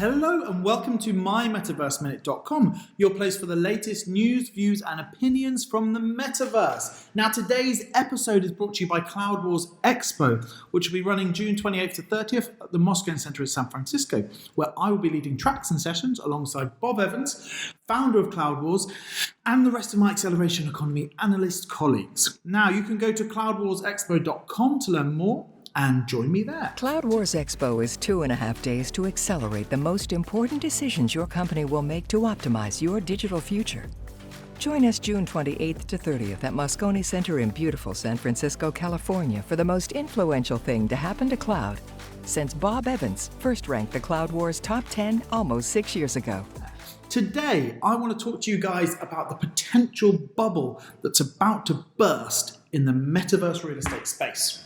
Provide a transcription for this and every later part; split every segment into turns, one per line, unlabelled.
Hello and welcome to MyMetaverseMinute.com, your place for the latest news, views and opinions from the Metaverse. Now today's episode is brought to you by Cloud Wars Expo, which will be running June 28th to 30th at the Moscow Center in San Francisco, where I will be leading tracks and sessions alongside Bob Evans, founder of Cloud Wars, and the rest of my acceleration economy analyst colleagues. Now you can go to cloudwarsexpo.com to learn more and join me there.
Cloud Wars Expo is 2.5 days to accelerate the most important decisions your company will make to optimize your digital future. Join us June 28th to 30th at Moscone Center in beautiful San Francisco, California for the most influential thing to happen to cloud since Bob Evans first ranked the Cloud Wars Top 10 almost 6 years ago.
Today, I want to talk to you guys about the potential bubble that's about to burst in the metaverse real estate space.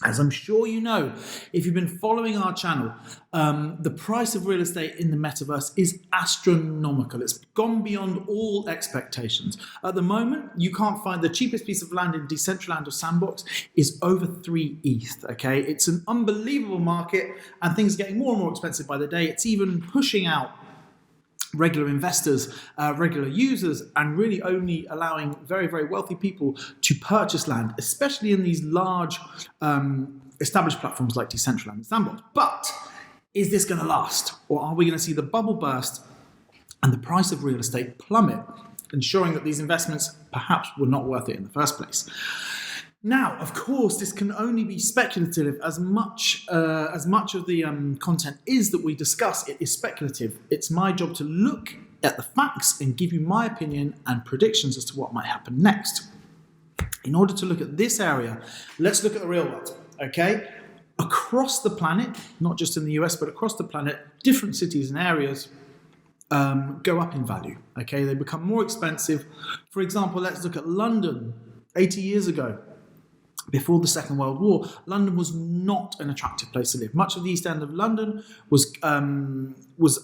As I'm sure you know, if you've been following our channel, the price of real estate in the metaverse is astronomical. It's gone beyond all expectations. At the moment, you can't find the cheapest piece of land in Decentraland or Sandbox is over 3 ETH, okay? It's an unbelievable market and things are getting more and more expensive by the day. It's even pushing out regular investors, regular users, and really only allowing very, very wealthy people to purchase land, especially in these large established platforms like Decentraland and Sandbox. But is this going to last? Or are we going to see the bubble burst and the price of real estate plummet, ensuring that these investments perhaps were not worth it in the first place? Now, of course, this can only be speculative as much of the content is that we discuss. It is speculative. It's my job to look at the facts and give you my opinion and predictions as to what might happen next. In order to look at this area, let's look at the real world, okay? Across the planet, not just in the US, but across the planet, different cities and areas go up in value, okay? They become more expensive. For example, let's look at London 80 years ago. Before the Second World War, London was not an attractive place to live. Much of the East End of London was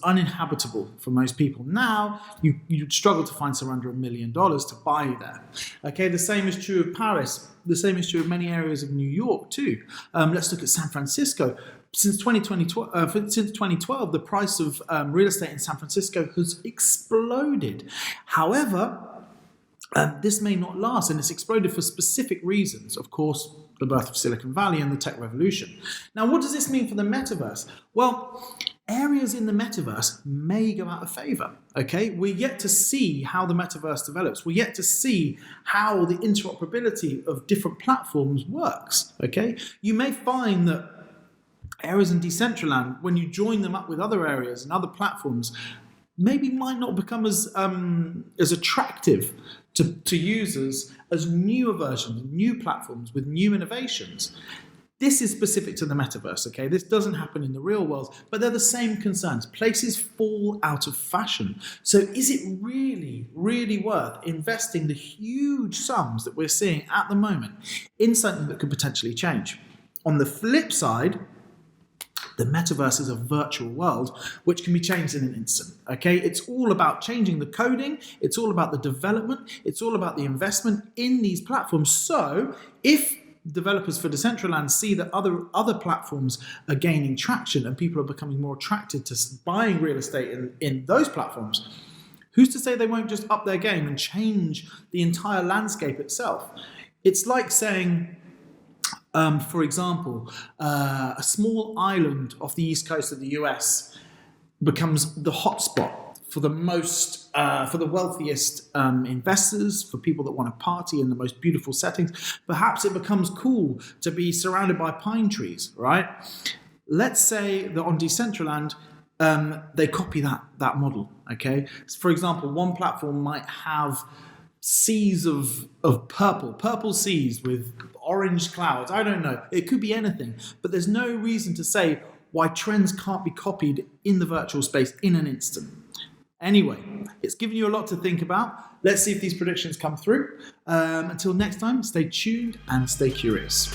uninhabitable for most people. Now, you'd struggle to find somewhere under $1 million to buy there. Okay, the same is true of Paris. The same is true of many areas of New York too. Let's look at San Francisco. Since 2012, the price of real estate in San Francisco has exploded. However, this may not last, and it's exploded for specific reasons. Of course, the birth of Silicon Valley and the tech revolution. Now, what does this mean for the metaverse? Well, areas in the metaverse may go out of favor, okay? We're yet to see how the metaverse develops. We're yet to see how the interoperability of different platforms works, okay? You may find that areas in Decentraland, when you join them up with other areas and other platforms, maybe might not become as attractive to users as newer versions, new platforms with new innovations. This is specific to the metaverse, okay? This doesn't happen in the real world, but they're the same concerns. Places fall out of fashion. So is it really, really worth investing the huge sums that we're seeing at the moment in something that could potentially change? On the flip side, the metaverse is a virtual world which can be changed in an instant, okay? It's all about changing the coding. It's all about the development. It's all about the investment in these platforms. So if developers for Decentraland see that other platforms are gaining traction and people are becoming more attracted to buying real estate in those platforms, who's to say they won't just up their game and change the entire landscape itself? It's like saying, for example, a small island off the east coast of the US becomes the hotspot for the wealthiest investors, for people that want to party in the most beautiful settings. Perhaps it becomes cool to be surrounded by pine trees, right? Let's say that on Decentraland, they copy that model, okay? So for example, one platform might have seas of purple seas with orange clouds. I don't know. It could be anything, but there's no reason to say why trends can't be copied in the virtual space in an instant. Anyway, it's given you a lot to think about. Let's see if these predictions come through. Until next time, stay tuned and stay curious.